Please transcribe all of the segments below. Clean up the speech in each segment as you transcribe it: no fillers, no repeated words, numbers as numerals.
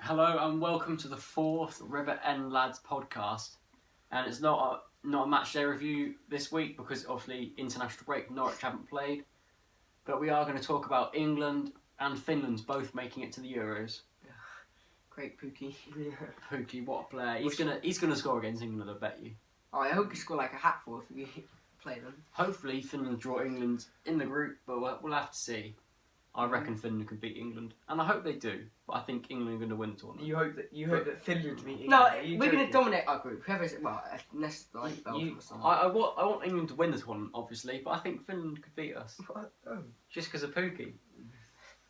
Hello and welcome to the fourth River End Lads podcast. And it's not a match day review this week because obviously international break, Norwich haven't played. But we are going to talk about England and Finland both making it to the Euros. Great Pukki. Pukki, what a player! He's gonna score against England, I bet you. Oh, I hope he score like a hatful if we play them. Hopefully Finland draw England in the group, but we'll have to see. I reckon Finland can beat England, and I hope they do. But I think England are going to win the tournament. You hope that Finland beat England. No, we're going to dominate our group. Whoever's unless like Belgium or something. I want England to win the tournament, obviously, but I think Finland could beat us. Oh. Just because of Pukki.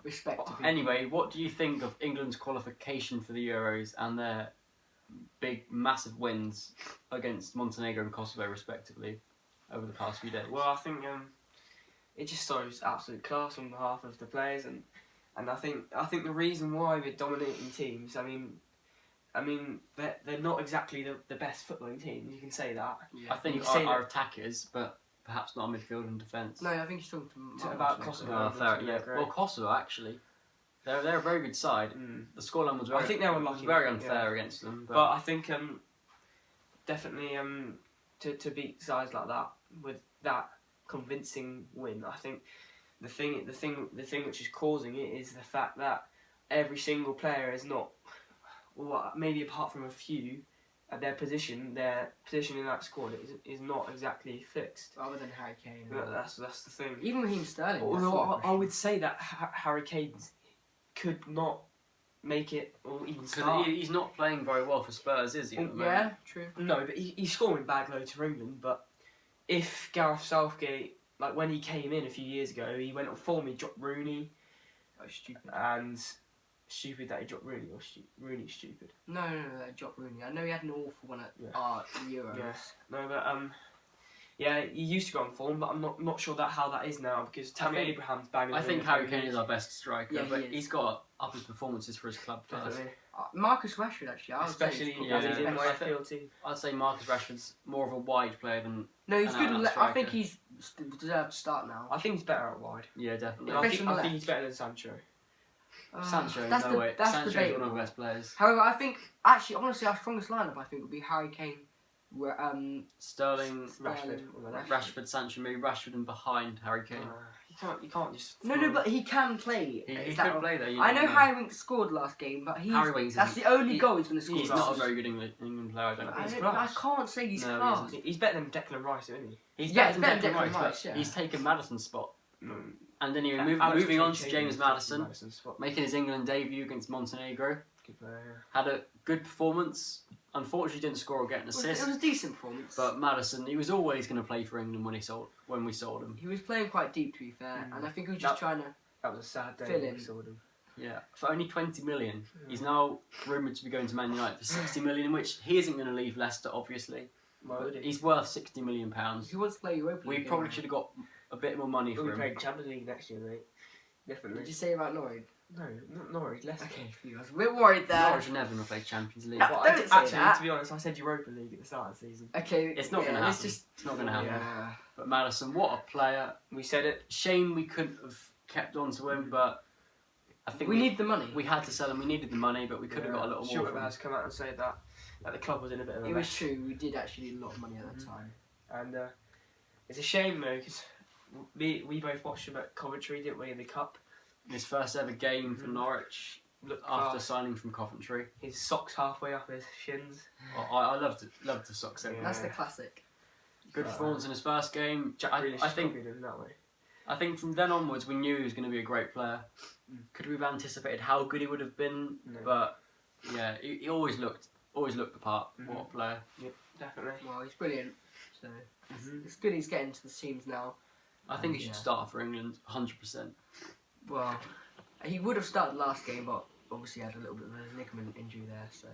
Respect. Anyway, what do you think of England's qualification for the Euros and their massive wins against Montenegro and Kosovo, respectively, over the past few days? Well, I think it just shows absolute class on behalf of the players, and I think the reason why we're dominating teams. I mean they're not exactly the best footballing team. You can say that. Yeah. I think our attackers, but perhaps not midfield and defence. No, I think he's talking about Kosovo. Yeah. Well, Kosovo actually, they're a very good side. The scoreline was very unfair against them. But I think definitely to beat sides like that with that convincing win, I think the thing which is causing it is the fact that every single player is not, well, maybe apart from a few, at their position in that squad is not exactly fixed. Other than Harry Kane. That's the thing. Even Raheem Sterling. Although I would say that Harry Kane could not make it or even start. He's not playing very well for Spurs, is he? Yeah, true. No, but he's scoring bag loads for England. But if Gareth Southgate, like when he came in a few years ago, he went on form, he dropped Rooney. Oh, stupid. And stupid that he dropped Rooney, or Rooney's stupid. No, that dropped Rooney. I know he had an awful one at Euros. Yeah. No, but yeah, he used to go on form, but I'm not sure how that is now because Tammy Abraham's banging. I think Harry Kane is our best striker, but he's got up his performances for his club first. Marcus Rashford, actually, especially as he's in my field team. I'd say Marcus Rashford's more of a wide player than. No, he's good. I think he's deserved to start now. I think he's better out wide. Yeah, definitely. I think he's better than Sancho. Sancho, no way. Sancho's one of the best players. However, I think actually, honestly, our strongest lineup I think would be Harry Kane, Sterling, Rashford, Sancho, maybe Rashford and behind Harry Kane. You can't just. No, but he can play. He could play there. I know Harry Winks scored last game, but that's the only goal he's going to score. He's not a very good England player. I can't say he's class. He's better than Declan Rice, isn't he? He's better than Declan Rice. He's taken Madison's spot. And then moving on to James Maddison, making his England debut against Montenegro. Good player. Had a good performance. Unfortunately, didn't score or get an assist. It was a decent performance. But Maddison, he was always going to play for England when we sold him. He was playing quite deep, to be fair, and I think he was just trying to. That was a sad day when we sold him. Yeah, for only 20 million. He's now rumoured to be going to Man United for 60 million, which he isn't going to leave Leicester, obviously. He's worth £60 million. He wants to play Europa League. We probably should have got a bit more money for him. We played Champions League next year, mate. Definitely. Did you say about Norwich? No, not Norwich, Leicester. Okay, I was a bit worried there. Norwich are never going to play Champions League. No, to be honest, I said Europa League at the start of the season. Okay, it's not going to happen. It's not going to happen. Yeah. But Maddison, what a player! We said it. Shame we couldn't have kept on to him, but I think we need the money. We had to sell him. We needed the money, but we could have got a little more. Sure, has come out and said that the club was in a bit of a mess. It was true. We did actually need a lot of money at that time, and it's a shame though because we both watched him at Coventry, didn't we, in the cup. His first ever game for Norwich after signing from Coventry. His socks halfway up his shins. I loved the socks. Yeah. That's the classic. Good performance in his first game. I think in that way. I think from then onwards we knew he was going to be a great player. Could we have anticipated how good he would have been? No. But yeah, he always looked the part. What a player! Yep, definitely. Well, he's brilliant. So it's good he's getting to the teams now. I think he should start for England, 100%. Well, he would have started last game, but obviously had a little bit of a ligament injury there. So.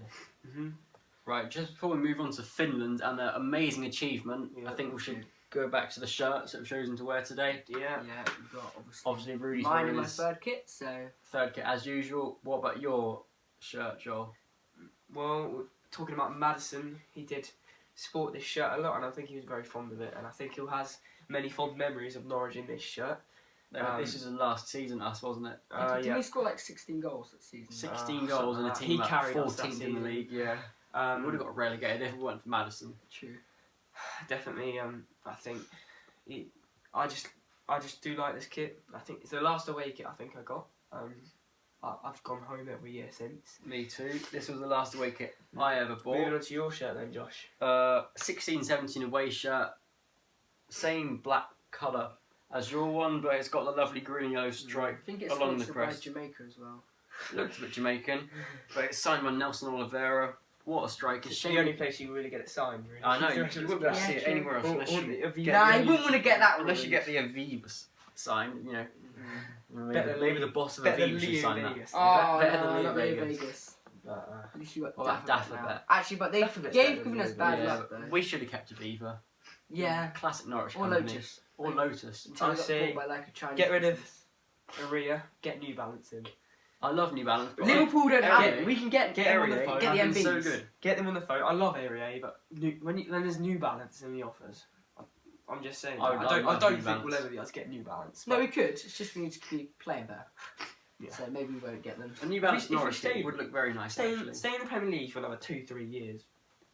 Right, just before we move on to Finland and their amazing achievement, I think we should go back to the shirts that we've chosen to wear today. Yeah, we've got obviously Rudy's mine wearing and my third kit. So third kit as usual. What about your shirt, Joel? Well, talking about Maddison, he did sport this shirt a lot, and I think he was very fond of it. And I think he has many fond memories of Norwich in this shirt. This was the last season, wasn't it? Didn't he score like 16 goals that season? 16 goals in a team he like carried us 14th that in the season. league. Yeah, we would have got relegated if it weren't for Madison. True. Definitely. I think I just do like this kit. I think it's the last away kit I think I got. I've gone home every year since. Me too. This was the last away kit I ever Moving bought. on to your shirt then, Josh. 16-17 away shirt, same black colour as your one, but it's got the lovely green and yellow I stripe think it's along the sponsored by crest. Jamaica as well. Looks a bit Jamaican, but it's signed by Nelson Oliveira. What a striker! It's the only place you really get it signed, really. I know, you wouldn't be able to see Yeah, it true. anywhere else unless you get Nah, the you wouldn't want to get that one. unless you get the Aviva sign, you know. Maybe the boss of better Aviva should Leo sign that. Vegas. Oh, Better no, than Leo not Leo Vegas. Vegas. At least you got Or that Daffabet now. Daffabet. Actually, but they've Daffabet's better given than us Leo bad Vegas. luck though. We should have kept Aviva. Yeah. Classic Norwich Or company. Lotus. Or Lotus. Until I we got say, bought by like a Chinese get rid of- business. Aria, get New Balance in. I love New Balance. But Liverpool don't have Get- it. We can get get them on the Aria, phone. get the I've been MBs. so good. Get them on the phone. I love Aria, but when there's New Balance in the offers, I'm just saying. I I love don't New think Balance. we'll ever be able to get New Balance. No, but we could. It's just we need to keep playing better. Yeah. So maybe we won't get them. A New Balance If we Norwich stay- kit would look very nice stay actually. in the Premier League for another 2-3 years.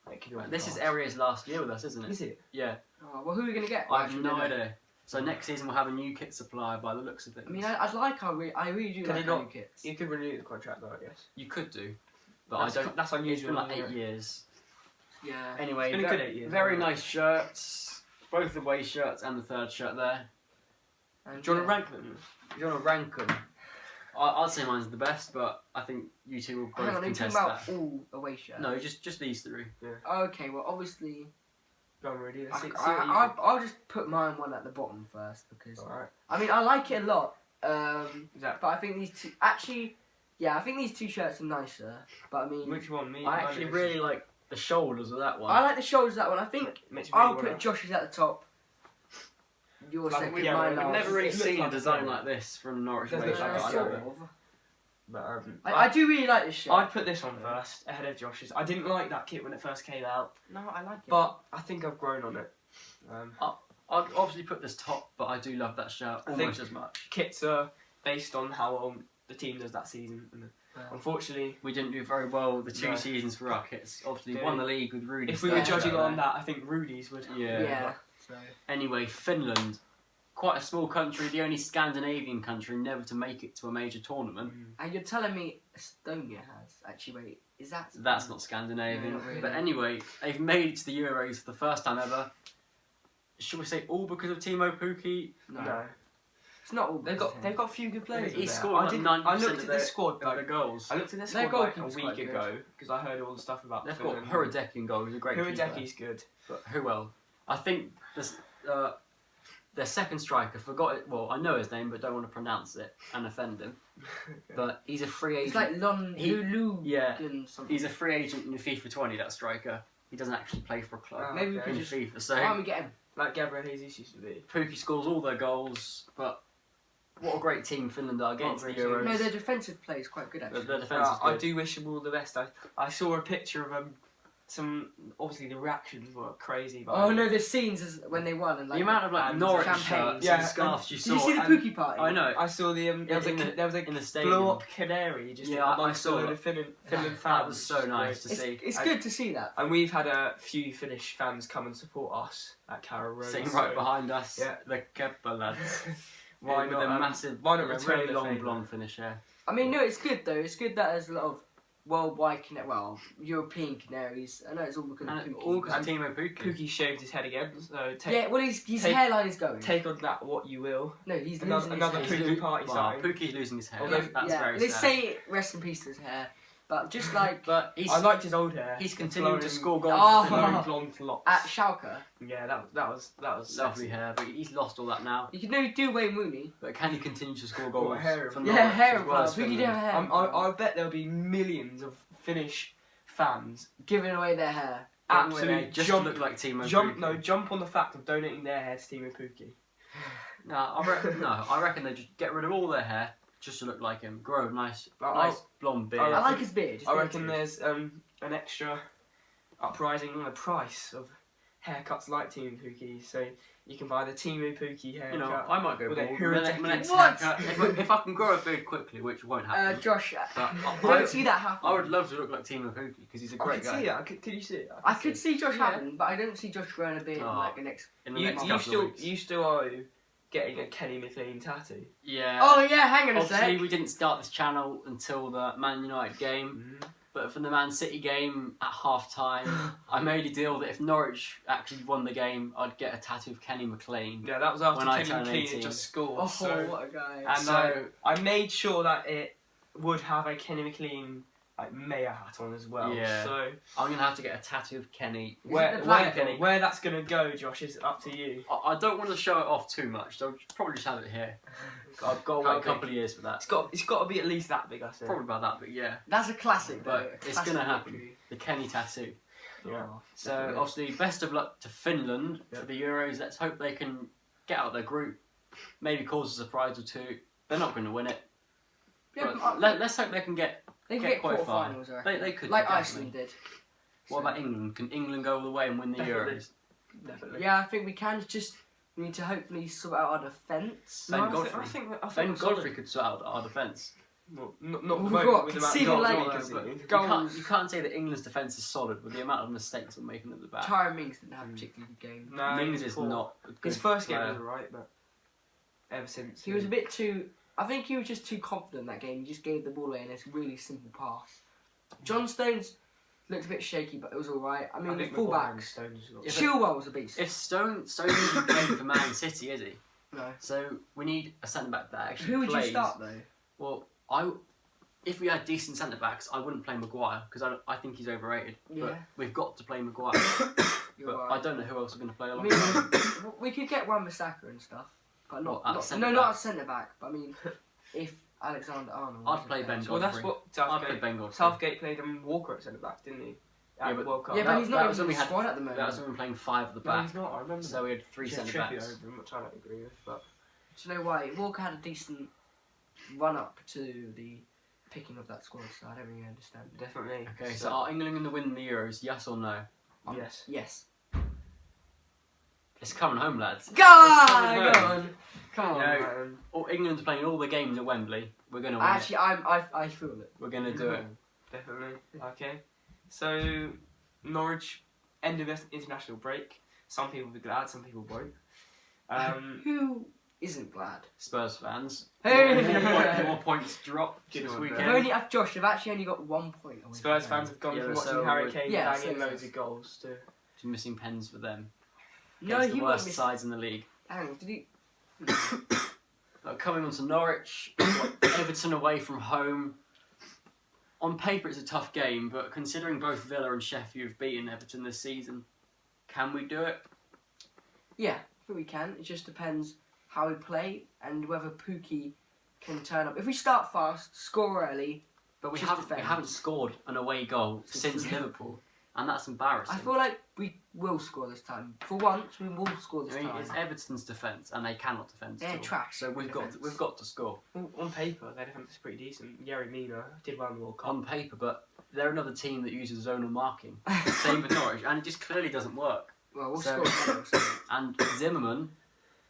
That could be on This the is cards. Aria's last year with us, isn't it? Is it? Yeah. Oh, well, who are we going to get? I have Actually, no don't know. idea. So next season we'll have a new kit supplier by the looks of things. I mean, I really do Can like they our not- new kits. You could renew the contract though, I guess. You could do, but That's I don't. That's It's unusual. been like isn't 8 it? years. Yeah. Anyway, It's been a good 8 years, very hasn't it? nice shirts. Both the away shirts and the third shirt there. And Do you want to yeah. rank them? If you want to rank them, I'd say mine's the best, but I think you two will both Hang on, are you talking contest about that. all away shirts? No, just these three. Okay, well, obviously, Go on, Rudy. Let's see what I'll just put mine one at the bottom first because Alright. I mean I like it a lot. Is that But I think these two actually, yeah, I think these two shirts are nicer. But I mean, which one? Me. I actually really like the shoulders of that one. I like the shoulders of that one. I think I'll put Josh's at the top. Yours Like, second, yeah, mine we've last. I've never really It looks seen like a design a- like this from Norwich Does away look shirt. like a I sort love it. of. But I do really like this shirt. I'd put this on first ahead of Josh's. I didn't like that kit when it first came out, No, I like it. but I think I've grown on it. I'd obviously put this top, but I do love that shirt I almost think- as much. Kits are based on how well the team does that season. And unfortunately, We didn't do very well the two No. seasons for our kits. Obviously, Okay. won the league with Rudy. if we were Yeah. judging on that, I think Rudy's would. Yeah. yeah. So Anyway, Finland, quite a small country, the only Scandinavian country never to make it to a major tournament. and you're telling me Estonia has actually wait? Is that? That's not Scandinavian. No, not really. But anyway, they've made it to the Euros for the first time ever. Should we say all because of Timo Pukki? No. It's not all. They've got a few good players. He in there. scored I like didn't- 90% I looked of at their- the squad. Of the goals. I looked at the Their squad like a goalkeeper's week quite good. ago because I heard all the stuff about. They've got Finland. Huradeck in goal, who's a great keeper. Huradeki's good. But who else? I think this, their second striker, forgot it. Well, I know his name, but don't want to pronounce it and offend him. But he's a free agent. It's like Lon He- Lulu. yeah. Something. He's a free agent in FIFA 20. That striker. He doesn't actually play for a club Oh, Maybe we okay. in could just. FIFA. So Why don't we get him? Like Gabriel Jesus used to be. Pukki scores all their goals. But what a great team Finland are against the What a great Euros. team. No, their defensive play is quite good actually. Their defence is I good. do wish them all the best. I saw a picture of some. Obviously, the reactions were crazy. But Oh no, the scenes as when they won and like The amount of like and Norwich champagne. shirts Yeah, and scarves you Did saw. you see the and- Pukki party? I know. I saw the It was in the- there was a in the stadium. blow up canary just Yeah, I amongst saw a load that. of Finland fans. That was so which is nice great. to see. It's I- good to see that. And we've had a few Finnish fans come and support us at Carrow Road. Sitting so right behind us, Yeah. the Keppa lads. Why with not, a massive, why not with a return really the long favour? blonde finish hair. I mean, no, it's good though. It's good that there's a lot of worldwide European canaries. I know it's all because of And Pukki. all because of Timo Pukki. Pukki shaved his head again, so Yeah, well, his take- hairline is going. take on that what you will. No, he's Another- losing another his hair. Pukki party Well, sign. Pukki's losing his hair. Although- That's yeah, very let's sad. say rest in peace to his hair. But just like But he's I liked his old hair. he's The continuing to flowing- score goals. Oh. for Finland. flowing blonde locks. at Schalke, Yeah, that was Lovely hair, but he's lost all that now. you can do Wayne Rooney. But can he continue to score What, goals? hair? for Yeah, Norwich hair as of well as Pukki Finland? don't have hair. I bet there'll be millions of Finnish fans Giving away their hair. absolutely Just jump, to look like Timo jump, Pukki. no, jump on the fact of donating their hair to Timo Pukki. No, I reckon they just get rid of all their hair just to look like him. Grow a nice blonde beard. I like his beard. His I beard's reckon good. there's an extra uprising on the price of haircuts like Team Pukki, so you can buy the Team Pukki haircut. You know, I might go With a bald. Hurricane. My next What? haircut, if I can grow a beard quickly, which won't happen. Josh, But I don't see that happen. I would love to look like Timo Pukki because he's a I great could guy. see that. Could you see it? I could see Josh Yeah. happen, but I don't see Josh growing a beard in like the next. In the You, next you couple still of weeks. you still owe getting a Kenny McLean tattoo. Yeah. Oh yeah, hang on a Obviously, sec. we didn't start this channel until the Man United game. But for the Man City game at half time, I made a deal that if Norwich actually won the game, I'd get a tattoo of Kenny McLean. Yeah, that was after When I Kenny turned McLean 18. had just scored. Oh, so, what a guy. and So- I made sure that it would have a Kenny McLean like mayor hat on as well. Yeah. So I'm going to have to get a tattoo of Kenny. the black Kenny? where that's gonna go, Josh, is up to you. I don't want to show it off too much, so I'll probably just have it here. I've got to How wait a couple big? of years for that. It's got to be at least that big, I think. Probably about that, but yeah. That's a classic, though. But it's Classic gonna happen. victory. The Kenny tattoo. Yeah. Oh, So definitely. obviously, best of luck to Finland for the Euros. Let's hope they can get out of their group. Maybe cause a surprise or two. They're not going to win it. Yeah, But let's hope they can get. they can get get quite far. quarterfinals, I reckon. They could. Like definitely. Iceland did. What about England? Can England go all the way and win the Definitely. Euros? Definitely. Yeah, I think we can. Just we need to hopefully sort out our defence. Ben No, I Godfrey. think Ben we're Godfrey solid. could sort out our defence. Well, not We've the got moment with the amount of conceded, goals like, we're But conceding. Goals. you can't say that England's defence is solid with the amount of mistakes we're making at the back. Tyron Mings didn't have a particularly good game. No, Mings he was is poor. not a good His first game player. was alright, but ever since He was a bit too. I think he was just too confident that game. He just gave the ball away in this really simple pass. John Stones looked a bit shaky, but it was all right. I mean, the fullbacks. If Chilwell was a beast. If Stones isn't playing for Man City, is he? No. So we need a centre back that actually Who would plays. you start though? Well, if we had decent centre backs, I wouldn't play Maguire because I think he's overrated. Yeah. But we've got to play Maguire. You're but right. I don't know who else is going to play I along. mean, we could get Wan-Bissaka and stuff, but not. What, at not centre no, not back? at centre back. But I mean, if Alexander Arnold. I'd was play there. Ben Well, that's Godfrey. what I'd play Southgate. Ben Godfrey. Southgate played Walker at centre back, didn't he? At Yeah, the but- World Cup. Yeah, but he's that not was even when in we the had- squad at the moment. That was when we were playing five at the No, back. he's not. I remember. So we had three He had centre Trippier backs. over him, which I don't agree with, but Do you know why? Walker had a decent run up to the picking of that squad, so I don't really understand it. definitely. Okay, so are England going to win the Euros? Yes or no? Yes. Yes. It's coming home, lads. Go Coming home. on! Come on. Yeah. England's playing all the games at Wembley. We're going to win Actually, I feel it. it. We're going to do it. Definitely. Okay. So, Norwich, end of international break. Some people will be glad, some people won't. Who isn't glad? Spurs fans. Hey! More points dropped Good this one, weekend. Josh, they've actually only got 1 point. away Spurs from fans have gone Yeah, from but watching so Harry would- Kane Yeah, banging so- loads of goals to... Just missing pens for them. No, Against he the won't worst miss. sides in the league. Hang on, did he? Coming on to Norwich, Everton away from home. On paper, it's a tough game, but considering both Villa and Sheffield have beaten Everton this season, can we do it? Yeah, I think we can. It just depends how we play and whether Pukki can turn up. If we start fast, score early, But we Just haven't defend. scored an away goal since Liverpool, and that's embarrassing. I feel like we will score this time. For once, we will score this I mean, time. it's Everton's defence, and they cannot defend. They're at all. trash So we've defence. got to score Well, on paper, their defence is pretty decent. Yerry Mina did well in the World Cup. on paper, but they're another team that uses zonal marking. Same with Norwich, and it just clearly doesn't work. Well, we'll So- score a goal, so- And Zimmerman,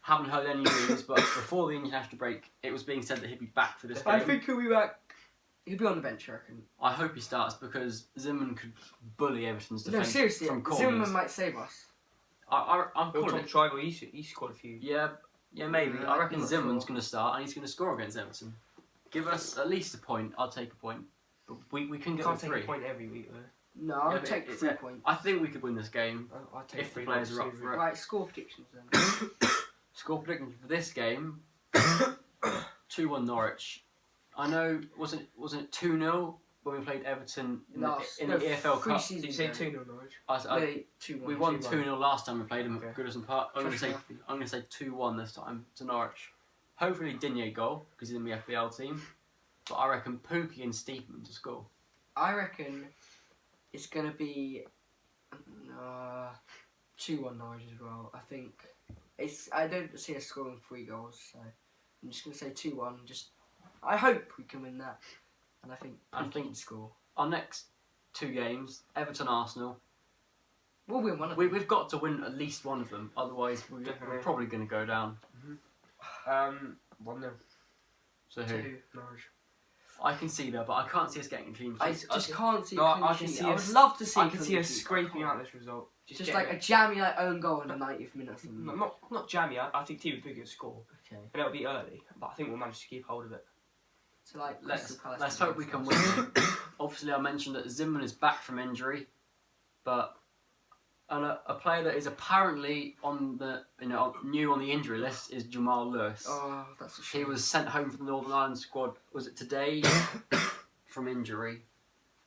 haven't heard any news, but before the international break, it was being said that he'd be back for this game. I think he'll be back. He'll be on the bench, I reckon. I hope he starts because Zimmerman could bully Everton's No, defence seriously, from corners. Zimmerman might save us. I'm Bill calling Tom it. Tribal, he scored a few. Yeah, maybe. I reckon I'm not Zimmerman's sure. going to start and he's going to score against Everton. Give us at least a point. I'll take a point. But we can You get can't the take three. a point every week, though. No, Yeah, I'll but take it's 3 a- points. I think we could win this game. I'll take If the 3 players points are up every for it. week. Right, score predictions then. Score prediction for this game: 2-1 Norwich. I know, wasn't it 2-0 when we played Everton in the EFL Cup? pre-season Did you say game. 2-0 Norwich? No, 2-1. We won 2-1. 2-0 last time we played them Okay. at Goodison Park. I'm Josh going Murphy. to say 2-1 this time to Norwich. Hopefully Digne goal because he's in the FBL team. But I reckon Pukki and Steepman to score. I reckon it's going to be 2-1 Norwich as well. I think I don't see us scoring 3 goals, so I'm just going to say 2-1. I hope we can win that, and I think I Pukki think- can score. Our next 2 games: Everton Arsenal. We'll win one of them. We've got to win at least one of them, otherwise we're probably going to go down. 1-0. So who? 2. Norwich. I can see that, but I can't see us getting a clean sheet. I just can't see No, a I clean can sheet. see I us- would love to see. I a can clean see us sheet. scraping out this result. Just like a jammy own goal in the 90th minute or something. Not jammy. I think team would be a good score, Okay. and it'll be early. But I think we'll manage to keep hold of it. So like Let's Crystal Palace hope we can win. Obviously, I mentioned that Zinman is back from injury, but a player that is apparently on the new on the injury list is Jamal Lewis. Oh, that's a shame. He was sent home from the Northern Ireland squad. Was it today? From injury,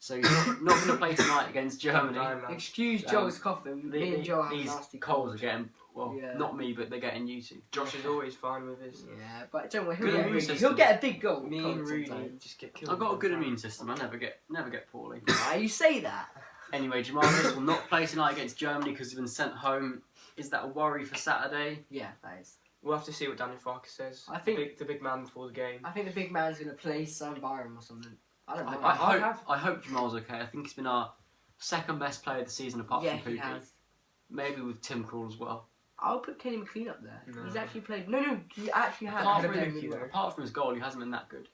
so he's not going to play tonight against Germany. Excuse Joel's coughing. Me and Joel have These nasty colds are getting Yeah. not me, but they're getting you two. Josh is always fine with his. Yeah, but don't worry, Good immune system. he'll get a big goal. Me and Rudy just get killed. I've got a good immune system. I never get poorly. Why you say that? Anyway, Jamal Lewis will not play tonight against Germany because he's been sent home. Is that a worry for Saturday? Yeah, that is. We'll have to see what Daniel Farkas says. I think- the big man before the game. I think the big man's gonna play Sam Byram or something. I don't know. I hope Jamal's okay. I think he's been our second best player of the season apart yeah, from he Pukki. has. Maybe with Tim Krul as well. I'll put Kenny McLean up there. No. He's actually played. No, he actually has. Apart played from, really well. apart from his goal, he hasn't been that good.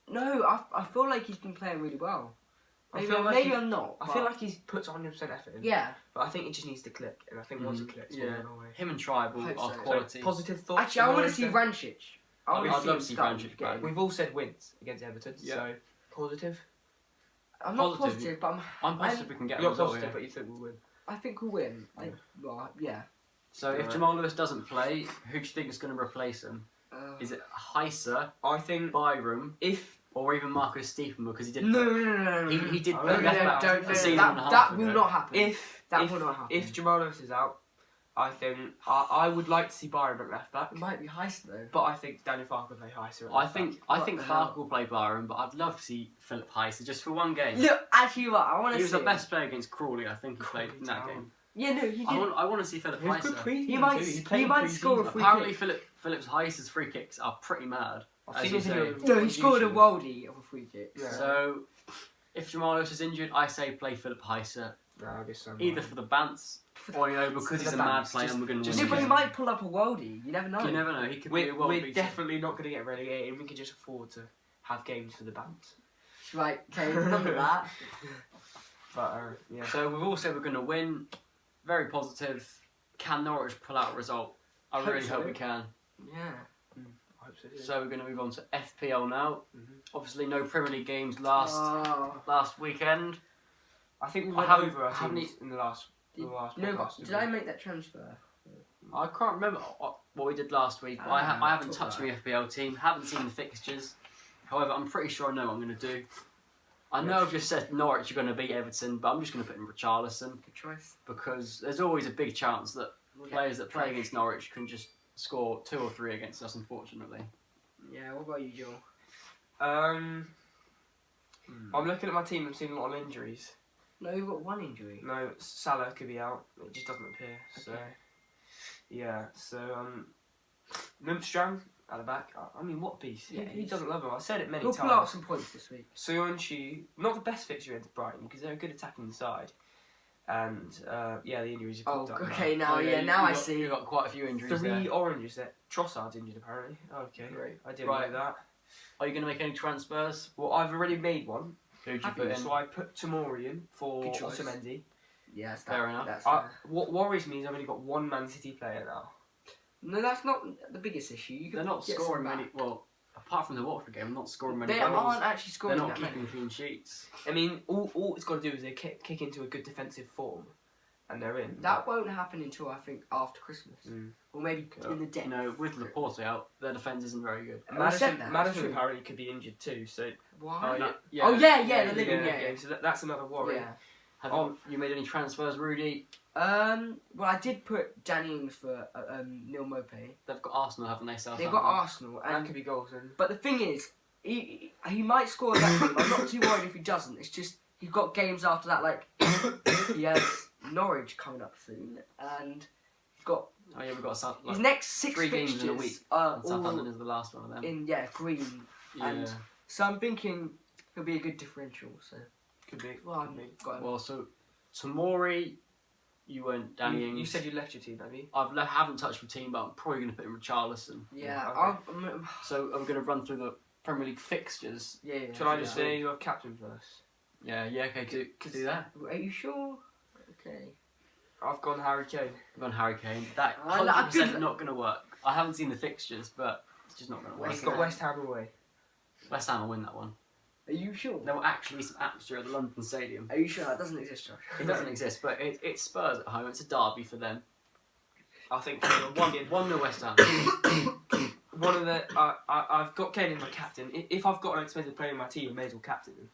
No, I feel like he's been playing really well. I Maybe, feel like maybe he- I'm not. I but- feel like he's puts 100% effort in. Yeah. But I think it just needs to click, and I think once it clicks, we'll Yeah. run away. Him and Tribal Hope are so. quality. So, positive thoughts. Actually, I want to see Vrancic. I'd love to him see start Vrancic the game. back. We've all said wins against Everton, Yeah. so positive. I'm not Positive. positive, but I'm positive we can get a You're result positive, here. but you think we'll win. I think we'll win. Yeah. So if Alright. Jamal Lewis doesn't play, who do you think is going to replace him? Is it Heiser, I think Byram, if or even Marcus Stephen because he did. No. He did No, play no, left no, back don't. a season and a That half will ago. not happen. if That if, will not happen. if Jamal Lewis is out, I think I would like to see Byron at left back, It might be Heist though. but I think Daniel Farker will play Heiser at I left think What the hell? Falk will play Byron, but I'd love to see Philip Heiser just for one game. Look, actually, what I want to He see. was the best player against Crawley. I think he played in that Crawley game. Yeah, no, he did. I want to see Philip back. He was good Heiser. pre-season He might- too. He's he played might pre-season. score a free Apparently, Philip Heiser's free kicks are pretty mad. I've as seen you his video. say. No, he on scored a YouTube. worldie of a free kick. Yeah. So, if Jamal Lewis is injured, I say play Philip Heiser No, I guess so. either for the Bants or because For he's the a mad Bants, player and we're going to just win. Yeah, but the he game. might pull up a worldie. You never know. You never know. He could be a We're, world we're beater. definitely not going to get relegated, and we can just afford to have games for the bands. Right, okay, remember that. But yeah. So we've all said we're going to win. Very positive. Can Norwich pull out a result? I Hope really so. hope we can. Yeah. I hope so. Too. So we're going to move on to FPL now. Mhm. Obviously, no Premier League games Oh. last weekend. I think we I went haven't- over our haven't teams in the last. Did, the last no, but podcast, did didn't I we? make that transfer? I can't remember what we did last week, but I haven't talk touched about my FPL team. Haven't seen the fixtures. However, I'm pretty sure I know what I'm going to do. I know I've just said Norwich are going to beat Everton, but I'm just going to put in Richarlison Good choice. because there's always a big chance that players that play against Norwich can just score 2 or 3 against us, unfortunately. Yeah, what about you, Joel? I'm looking at my team and seeing a lot of injuries. No, you've got one injury. No, Salah could be out. It just doesn't appear. So, Okay. yeah. So, Lundstram at the back. I mean, what a beast. Yeah, he he's- doesn't love him. I said it many He'll pull out times. some points this week. Soyuncu, not the best fixture against Brighton because they're a good attacking side. And, yeah, the injuries have Oh, popped up. okay, now, you I got- see. You've got quite a few injuries 3 there. oranges there. Trossard's injured apparently. Okay, Great. I didn't Right. know that. Are you going to make any transfers? Well, I've already made one. Who did you Have put you? in? So I put Tomori in for Good choice. Otamendi. Yeah, that's Fair enough. That's What worries me is I've only got one Man City player now. No, that's not the biggest issue. You They're can not get some scoring back. many. Well, apart from the Watford game, not scoring many They goals. aren't actually They're scoring not that keeping many. clean sheets. I mean, all it's got to do is they kick into a good defensive form, and they're in. That won't happen until I think after Christmas, Mm. or maybe in the depth. You know, with Laporte out, their defence isn't very good. I said Madison, that, Madison true. apparently could be injured too. So Why? yeah. Oh yeah, the living yeah. So that's another worry. Yeah. Have you made any transfers, Rudy? Well, I did put Danny Ings for Neil Mopé. They've got Arsenal, haven't they? They've got Arsenal, That and could be goals then. but the thing is, he might score that game. I'm not too worried if he doesn't. It's just he's got games after that, like he has Norwich coming up soon, and he's got Oh yeah, we've got his next 6 3 fixtures games in a week. are And Southampton all is the last one of them. in green. Yeah. and- So I'm thinking he'll be a good differential. So Could be. well, Could be. got him. Well, so Tomori, You won't Danny Ings. You said you left your team, have you? Haven't touched my team, but I'm probably going to put in Richarlison. Yeah. Okay. So I'm going to run through the Premier League fixtures. Yeah. Shall I just say you have captain first? Yeah, okay, do that. Are you sure? Okay. I've gone Harry Kane. I've gone Harry Kane. That I like 100% good- not going to work. I haven't seen the fixtures, but it's just not going to work. He's got West Ham away. West Ham will win that one. Are you sure? There will actually be some atmosphere at the London Stadium. Are you sure that doesn't exist, Josh? It doesn't exist, but it's Spurs at home. It's a derby for them. I think 1-0 West Ham. one of the I've got Kane as my captain. If I've got an expensive player in my team, I may as well captain him.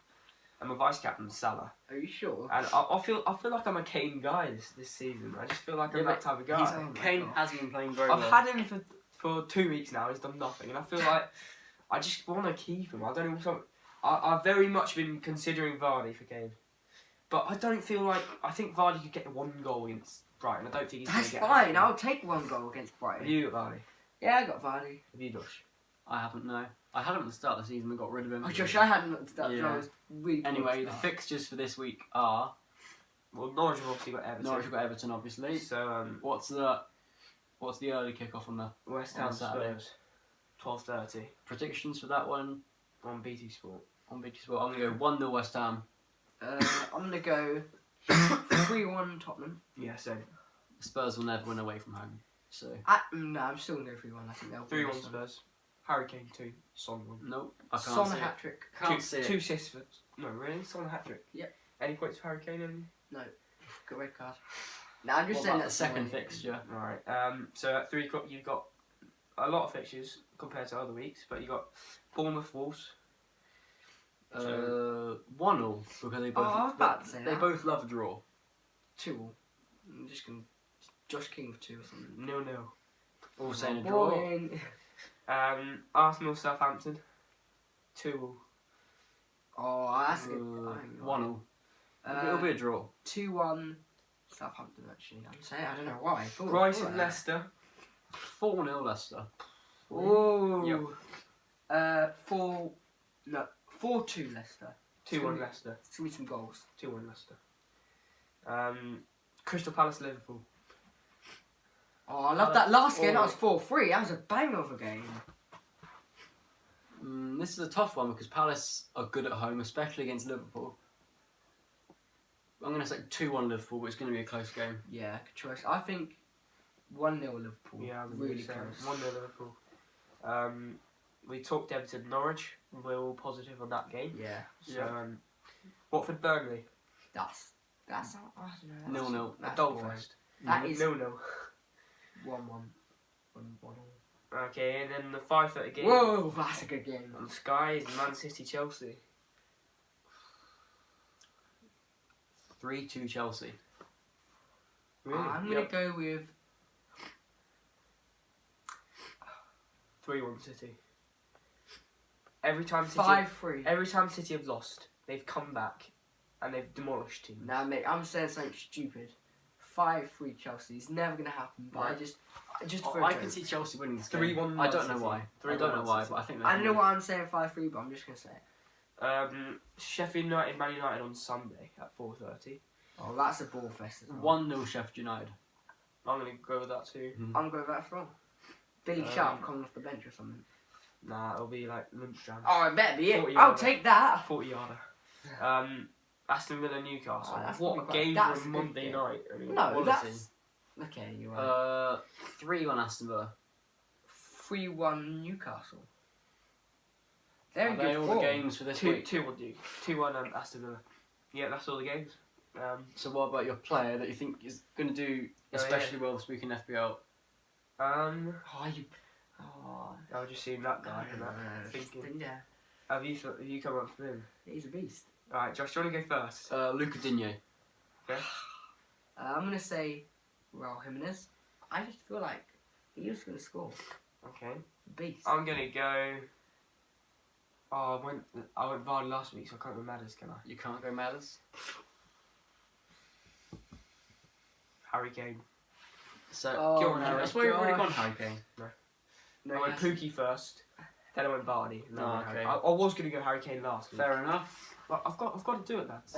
And my vice captain is Salah. Are you sure? And I feel like I'm a Kane guy this season. I just feel like I'm that type of guy. Kane hasn't been playing very I've well. had him for 2 weeks now. He's done nothing, and I feel like I just want to keep him. I don't know. I've very much been considering Vardy for Kane, but I don't feel like I think Vardy could get 1 goal against Brighton. I don't think he's. That's gonna get fine. anything. I'll take 1 goal against Brighton. Have you got Vardy? Yeah, I got Vardy. Have you, Josh? I haven't, no. I had him at the start of the season and got rid of him. Oh, Josh, I hadn't at the start. Yeah. So I was really Anyway, the start. fixtures for this week are Well, Norwich have obviously got Everton. Norwich have got Everton, obviously. So What's the early kick-off on the West on Ham Saturday? Spurs, 12:30 predictions for that one on BT Sport. on BT Sport? I'm going to go 1-0 West Ham. I'm gonna go 3-1 Tottenham. Yeah, same. Spurs will never win away from home. So No, I'm still gonna go 3-1. I think they'll 3-1 win. Spurs. Harry Kane 2, Son 1. nope, I can't Son see a it. hat trick. Can't see Two it. assists for no, really? Son a hat trick. Yep. Any points for Harry Kane? Any? No, good red card. No, I'm just What saying about that the second fixture? Right. So at 3 o'clock you've got a lot of fixtures compared to other weeks, but you got Bournemouth Wolves. 1-0 because they both I was about to say they that. both love a draw. 2. I'm just gonna Josh King for 2 or something. 0-0. All saying a draw. Boring. Arsenal Southampton 2. Oh, that's a good. 1-0. It'll be a draw. 2-1 Southampton. Actually, I'm saying I don't know why. Brighton Leicester. 4-0 Leicester. Oh. Yep. 4-2 Leicester. 2-1 Leicester. It's gonna be some goals. 2-1 Leicester. Crystal Palace Liverpool. Oh, I love that last game. That was 4-3. That was a banger of a game. This is a tough one because Palace are good at home, especially against Liverpool. I'm going to say 2-1 Liverpool, but it's going to be a close game. Yeah, good choice. I think 1-0 Liverpool. Yeah, really close. 1-0 Liverpool. We talked Everton Norwich. We're all positive on that game. Yeah. So, Watford Burnley. That's I don't know. 0-0. That's Dull boring. fest. That is 0-0. 1-1. Okay, and then the 5:30 game. Whoa, that's a good game. On Sky is Man City Chelsea. 3-2 Chelsea. I'm gonna go with 3-1 City. Every time City 5-3. Every time City have lost, they've come back and they've demolished teams. Nah, mate, I'm saying something stupid. 5-3 Chelsea. It's never gonna happen. But Right. I just for a I joke. can see Chelsea winning this game. 3-1 I don't know City. why. 3-1 I don't know why, City. but I think I don't know why I'm saying 5-3, but I'm just gonna say it. Sheffield United, Man United on Sunday at 4:30. Oh, that's a ball fest as well. 1-0 Sheffield United. I'm gonna go with that too. I'm going back for Billy Sharp coming off the bench or something. Nah, it'll be like lunchtime. Oh, I bet be it. 40 I'll yarder. take that. 40 yarder. Aston Villa Newcastle. Oh, that's what a probably game that's for a a good Monday game. night. I mean, No, quality. that's okay. You're right. 3-1 Aston Villa. 3-1 Newcastle. Very Are good they all the form. games for this 2 week? 2-1 Duke. 2-1 Aston Villa. Yeah, that's all the games. So what about your player that you think is going to do especially well this week in FPL? Oh, you. Oh. I've just seen that guy and that thinking. Yeah, Have you come up with him? he's a beast. Alright, Josh, do you want to go first? Luca Digne. I'm gonna say Raul Jimenez. I just feel like he's gonna score. Okay. Beast. I'm gonna go. Oh, I went Vardy last week, so I can't go Madders, can I? You can't go Madders. Harry Kane. So Oh, go on, no, Harry. That's why you've already gone gosh. Harry Kane. No, I went Pukki first, then I went Vardy. Oh, okay. I was gonna go Harry Kane last week. Fair enough. But I've got to do it, lads.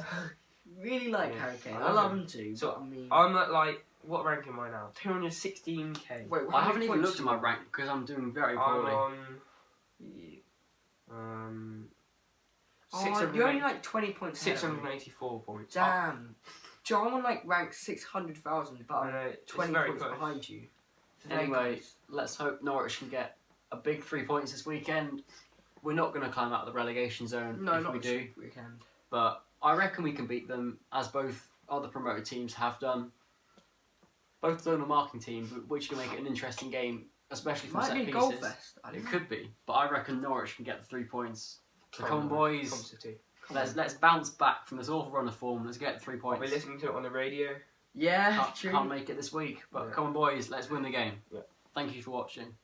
really like Yeah. Harry Kane. I I love love him. him too. So, but I mean, I'm at like, what rank am I now? 216k. wait, I haven't even looked at my rank because I'm doing very I'm poorly. on. Oh, you're only like 20 points. ahead of me. 684 points. Damn. Joe, I'm on like rank 600,000, but I I'm know, it's 20 very points close. behind you. Very Anyway, close. let's hope Norwich can get a big 3 points this weekend. We're not going to climb out of the relegation zone No, if not we this do, weekend. but I reckon we can beat them, as both other promoted teams have done. Both zonal marking team, which can make it an interesting game, especially from Might set be a pieces. goal fest. I don't It know. could be, but I reckon Norwich can get the 3 points. So come on, boys. Come City. Let's bounce back from this awful run of form. Let's get 3 I'll points. be listening to it on the radio. Yeah, Can't, true. can't make it this week, but Yeah. come on, boys. Let's win the game. Yeah. Thank you for watching.